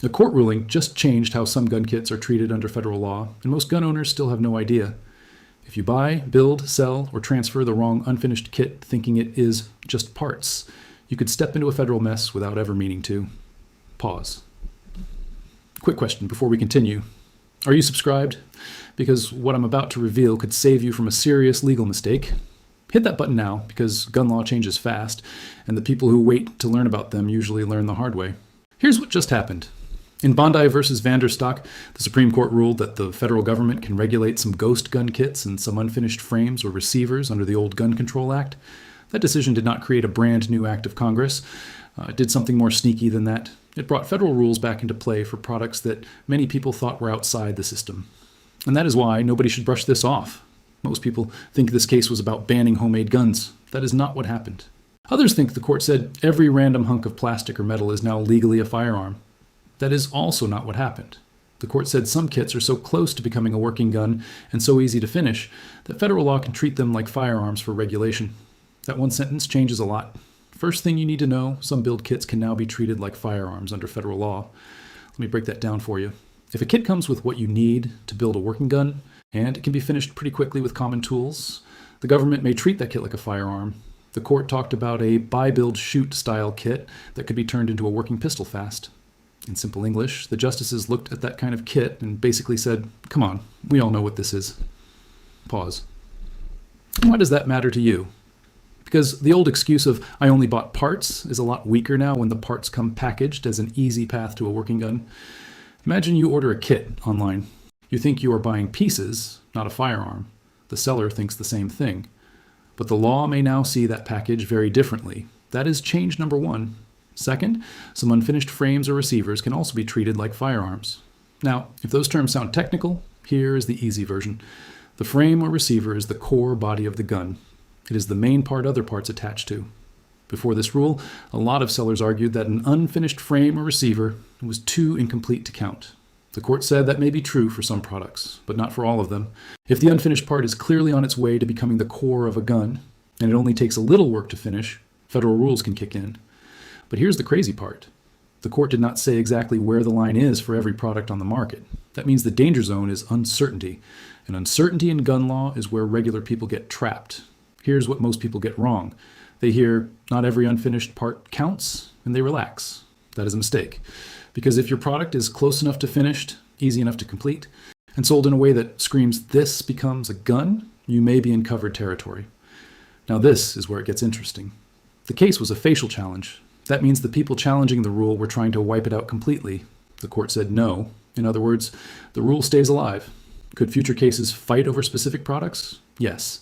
A court ruling just changed how some gun kits are treated under federal law, and most gun owners still have no idea. If you buy, build, sell, or transfer the wrong unfinished kit thinking it is just parts, you could step into a federal mess without ever meaning to. Pause. Quick question before we continue. Are you subscribed? Because what I'm about to reveal could save you from a serious legal mistake. Hit that button now, because gun law changes fast, and the people who wait to learn about them usually learn the hard way. Here's what just happened. In Bondi versus VanDerStok, the Supreme Court ruled that the federal government can regulate some ghost gun kits and some unfinished frames or receivers under the old Gun Control Act. That decision did not create a brand new act of Congress. It did something more sneaky than that. It brought federal rules back into play for products that many people thought were outside the system. And that is why nobody should brush this off. Most people think this case was about banning homemade guns. That is not what happened. Others think the court said every random hunk of plastic or metal is now legally a firearm. That is also not what happened. The court said some kits are so close to becoming a working gun and so easy to finish that federal law can treat them like firearms for regulation. That one sentence changes a lot. First thing you need to know, some build kits can now be treated like firearms under federal law. Let me break that down for you. If a kit comes with what you need to build a working gun, and it can be finished pretty quickly with common tools, the government may treat that kit like a firearm. The court talked about a buy, build, shoot style kit that could be turned into a working pistol fast. In simple English, the justices looked at that kind of kit and basically said, come on, we all know what this is. Pause. Why does that matter to you? Because the old excuse of I only bought parts is a lot weaker now when the parts come packaged as an easy path to a working gun. Imagine you order a kit online. You think you are buying pieces, not a firearm. The seller thinks the same thing. But the law may now see that package very differently. That is change number one. Second, some unfinished frames or receivers can also be treated like firearms. Now, if those terms sound technical, here is the easy version. The frame or receiver is the core body of the gun. It is the main part other parts attach to. Before this rule, a lot of sellers argued that an unfinished frame or receiver was too incomplete to count. The court said that may be true for some products, but not for all of them. If the unfinished part is clearly on its way to becoming the core of a gun, and it only takes a little work to finish, federal rules can kick in. But here's the crazy part. The court did not say exactly where the line is for every product on the market. That means the danger zone is uncertainty, and uncertainty in gun law is where regular people get trapped. Here's what most people get wrong. They hear, not every unfinished part counts, and they relax. That is a mistake. Because if your product is close enough to finished, easy enough to complete, and sold in a way that screams this becomes a gun, you may be in covered territory. Now this is where it gets interesting. The case was a facial challenge. That means the people challenging the rule were trying to wipe it out completely. The court said no. In other words, the rule stays alive. Could future cases fight over specific products? Yes.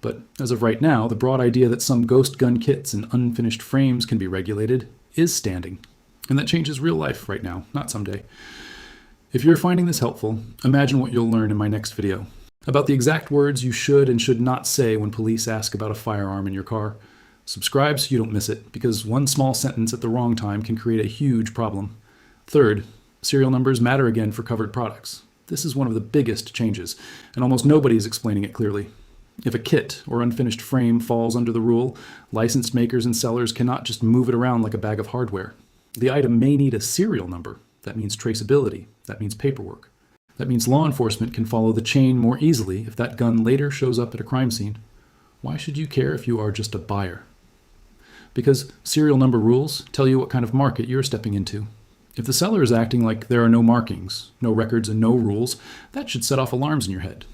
But as of right now, the broad idea that some ghost gun kits and unfinished frames can be regulated is standing. And that changes real life right now, not someday. If you're finding this helpful, imagine what you'll learn in my next video about the exact words you should and should not say when police ask about a firearm in your car. Subscribe so you don't miss it, because one small sentence at the wrong time can create a huge problem. Third, serial numbers matter again for covered products. This is one of the biggest changes, and almost nobody is explaining it clearly. If a kit or unfinished frame falls under the rule, licensed makers and sellers cannot just move it around like a bag of hardware. The item may need a serial number. That means traceability. That means paperwork. That means law enforcement can follow the chain more easily if that gun later shows up at a crime scene. Why should you care if you are just a buyer? Because serial number rules tell you what kind of market you're stepping into. If the seller is acting like there are no markings, no records, and no rules, that should set off alarms in your head.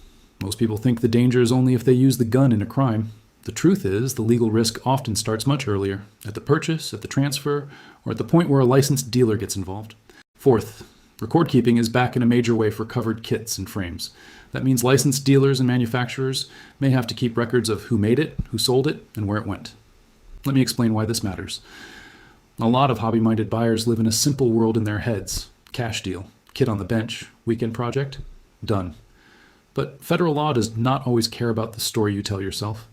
Most people think the danger is only if they use the gun in a crime. The truth is, the legal risk often starts much earlier, at the purchase, at the transfer, or at the point where a licensed dealer gets involved. Fourth, record keeping is back in a major way for covered kits and frames. That means licensed dealers and manufacturers may have to keep records of who made it, who sold it, and where it went. Let me explain why this matters. A lot of hobby-minded buyers live in a simple world in their heads. Cash deal, kit on the bench, weekend project, done. But federal law does not always care about the story you tell yourself.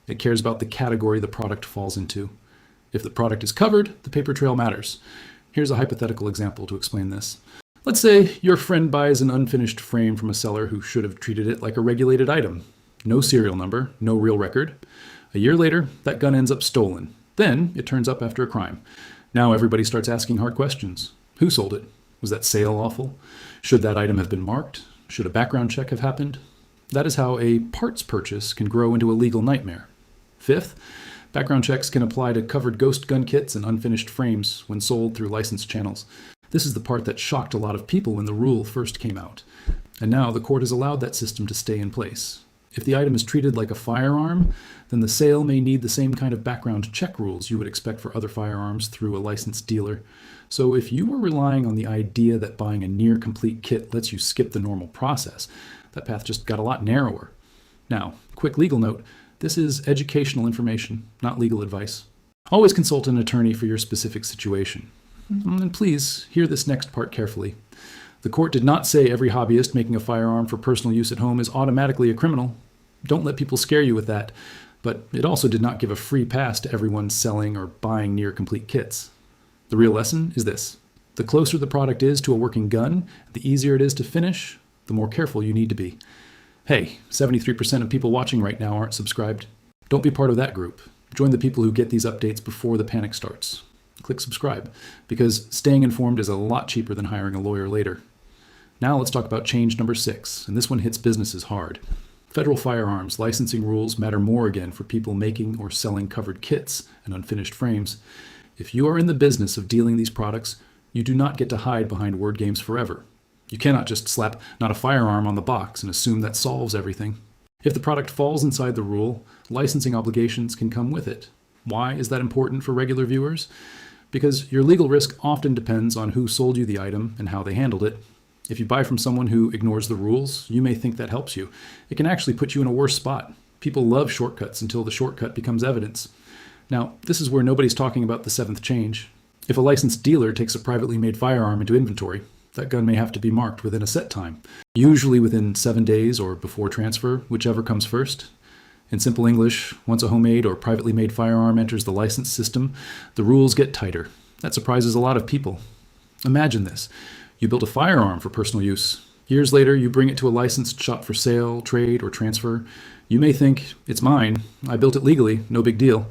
It cares about the category the product falls into. If the product is covered, the paper trail matters. Here's a hypothetical example to explain this. Let's say your friend buys an unfinished frame from a seller who should have treated it like a regulated item. No serial number, no real record. A year later, that gun ends up stolen. Then it turns up after a crime. Now everybody starts asking hard questions. Who sold it? Was that sale lawful? Should that item have been marked? Should a background check have happened? That is how a parts purchase can grow into a legal nightmare. Fifth, background checks can apply to covered ghost gun kits and unfinished frames when sold through licensed channels. This is the part that shocked a lot of people when the rule first came out. And now the court has allowed that system to stay in place. If the item is treated like a firearm, then the sale may need the same kind of background check rules you would expect for other firearms through a licensed dealer. So if you were relying on the idea that buying a near-complete kit lets you skip the normal process, that path just got a lot narrower. Now, quick legal note, this is educational information, not legal advice. Always consult an attorney for your specific situation. And please hear this next part carefully. The court did not say every hobbyist making a firearm for personal use at home is automatically a criminal. Don't let people scare you with that. But it also did not give a free pass to everyone selling or buying near-complete kits. The real lesson is this. The closer the product is to a working gun, the easier it is to finish, the more careful you need to be. Hey, 73% of people watching right now aren't subscribed. Don't be part of that group. Join the people who get these updates before the panic starts. Click subscribe, because staying informed is a lot cheaper than hiring a lawyer later. Now let's talk about change number 6, and this one hits businesses hard. Federal firearms licensing rules matter more again for people making or selling covered kits and unfinished frames. If you are in the business of dealing these products, you do not get to hide behind word games forever. You cannot just slap "not a firearm" on the box and assume that solves everything. If the product falls inside the rule, licensing obligations can come with it. Why is that important for regular viewers? Because your legal risk often depends on who sold you the item and how they handled it. If you buy from someone who ignores the rules, you may think that helps you. It can actually put you in a worse spot. People love shortcuts until the shortcut becomes evidence. Now, this is where nobody's talking about the 7th change. If a licensed dealer takes a privately made firearm into inventory, that gun may have to be marked within a set time, usually within 7 days or before transfer, whichever comes first. In simple English, once a homemade or privately made firearm enters the license system, the rules get tighter. That surprises a lot of people. Imagine this. You built a firearm for personal use. Years later, you bring it to a licensed shop for sale, trade, or transfer. You may think, it's mine. I built it legally. No big deal.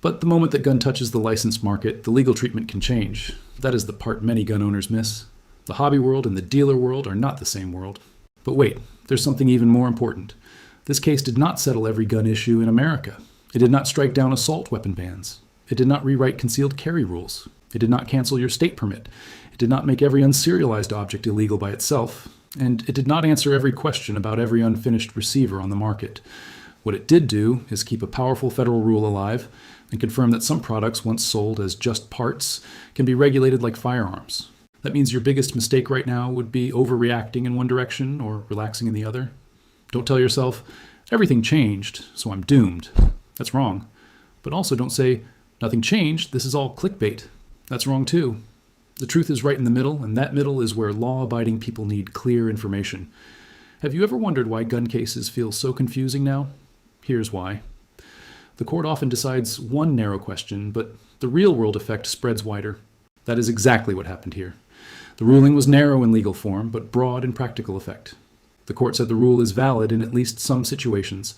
But the moment that gun touches the licensed market, the legal treatment can change. That is the part many gun owners miss. The hobby world and the dealer world are not the same world. But wait, there's something even more important. This case did not settle every gun issue in America. It did not strike down assault weapon bans. It did not rewrite concealed carry rules. It did not cancel your state permit. It did not make every unserialized object illegal by itself. And it did not answer every question about every unfinished receiver on the market. What it did do is keep a powerful federal rule alive and confirm that some products once sold as just parts can be regulated like firearms. That means your biggest mistake right now would be overreacting in one direction or relaxing in the other. Don't tell yourself, everything changed, so I'm doomed. That's wrong. But also don't say, nothing changed, this is all clickbait. That's wrong too. The truth is right in the middle, and that middle is where law-abiding people need clear information. Have you ever wondered why gun cases feel so confusing now? Here's why. The court often decides one narrow question, but the real-world effect spreads wider. That is exactly what happened here. The ruling was narrow in legal form, but broad in practical effect. The court said the rule is valid in at least some situations.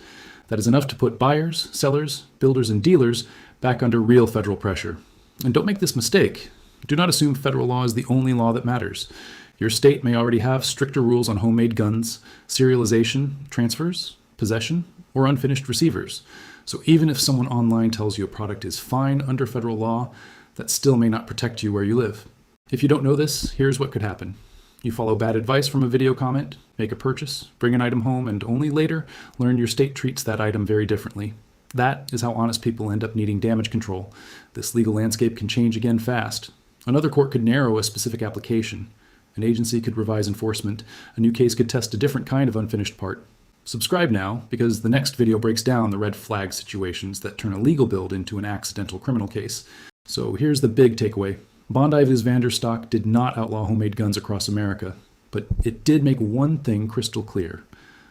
That is enough to put buyers, sellers, builders, and dealers back under real federal pressure. And don't make this mistake. Do not assume federal law is the only law that matters. Your state may already have stricter rules on homemade guns, serialization, transfers, possession, or unfinished receivers. So even if someone online tells you a product is fine under federal law, that still may not protect you where you live. If you don't know this, here's what could happen. You follow bad advice from a video comment, make a purchase, bring an item home, and only later learn your state treats that item very differently. That is how honest people end up needing damage control. This legal landscape can change again fast. Another court could narrow a specific application. An agency could revise enforcement. A new case could test a different kind of unfinished part. Subscribe now, because the next video breaks down the red flag situations that turn a legal build into an accidental criminal case. So here's the big takeaway. Bondi vs. VanDerStok did not outlaw homemade guns across America, but it did make one thing crystal clear.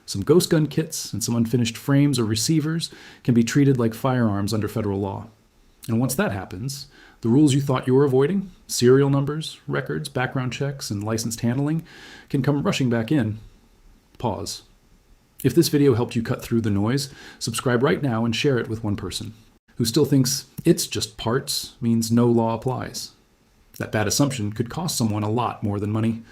Some ghost gun kits and some unfinished frames or receivers can be treated like firearms under federal law. And once that happens, the rules you thought you were avoiding, serial numbers, records, background checks, and licensed handling, can come rushing back in. Pause. If this video helped you cut through the noise, subscribe right now and share it with one person who still thinks it's just parts means no law applies. That bad assumption could cost someone a lot more than money.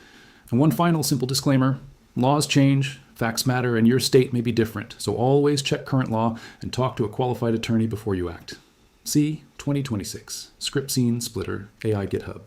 And one final simple disclaimer: laws change, facts matter, and your state may be different, so always check current law and talk to a qualified attorney before you act. See 2026, Script Scene Splitter, AI GitHub.